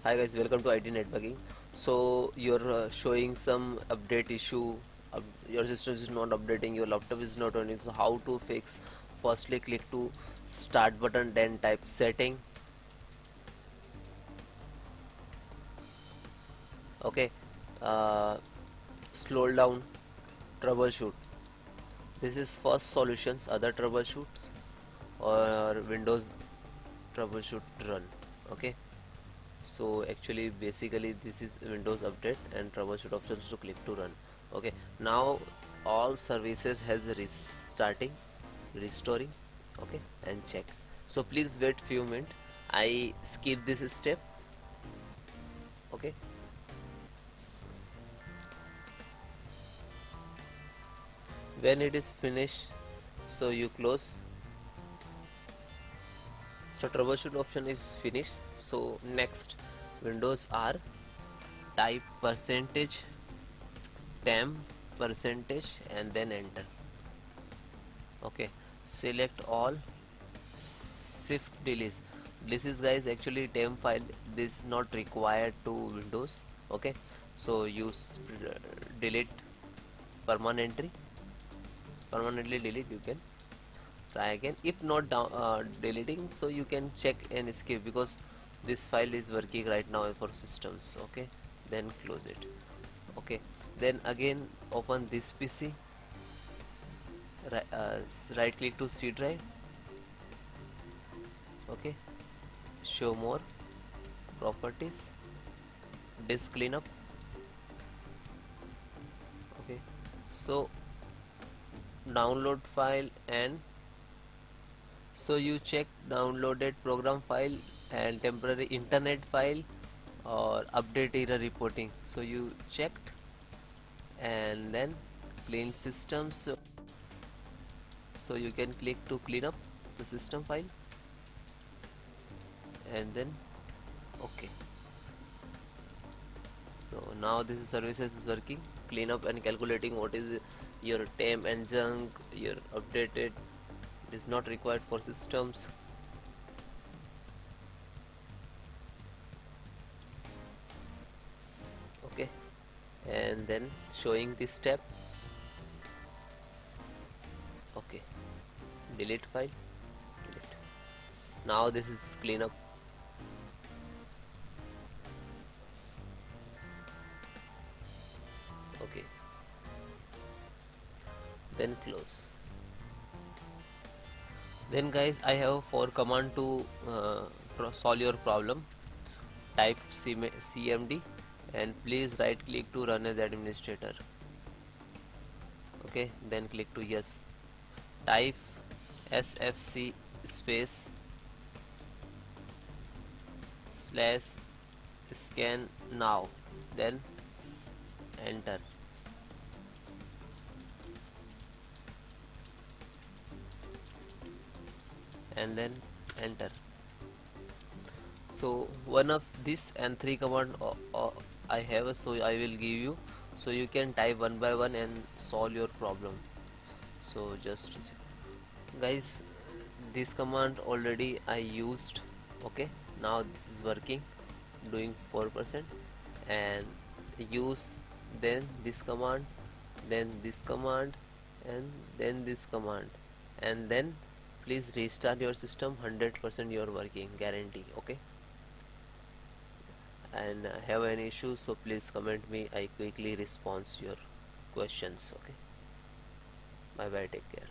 Hi guys, welcome to IT Networking. So you're showing some update issue. Your system is not updating. Your laptop is not running. So how to fix? Firstly, click to start button, then type setting. Okay. Uh, Scroll down. Troubleshoot. This is first solutions. Other troubleshoots or Windows troubleshoot run. Okay. So actually basically this is Windows update and troubleshoot options to click to run. Okay, now all services has restarting, restoring. Okay, and check. So please wait few minutes. I skip this step. Okay, when it is finished, so you close. So troubleshoot option is finished. So next, Windows R, type percentage temp percentage and then enter. Okay, select all, shift delete. This is guys actually temp file. This not required to Windows. Okay, so use delete permanently. Permanently delete. You can try again. If not deleting, so you can check and escape, because this file is working right now for systems. Okay, then close it. Okay, then again open this PC. Right click to C drive. Okay, show more, properties, disk cleanup. Okay, so download file, and so you check downloaded program file and temporary internet file or update error reporting. So you checked, and then clean systems. So you can click to clean up the system file, and then okay. So now this is services is working. Clean up and calculating what is your temp and junk, your updated. It is not required for systems. Okay, and then showing this step. Okay, delete file, delete. Now this is clean up. Okay, then close. Then guys, I have four command to solve your problem. Type cmd and please right click to run as administrator. Okay, then click to yes. Type sfc space slash scan now, then enter, and then enter. So one of this and three command I have, so I will give you, so you can type one by one and solve your problem. So just a second. Guys, this command already I used. Okay, now this is working, doing 4%, and use then this command, then this command, and then this command, and then please restart your system. 100% you are working, guarantee. Okay, and have any issues, so please comment me. I quickly respond your questions. Okay, bye bye, take care.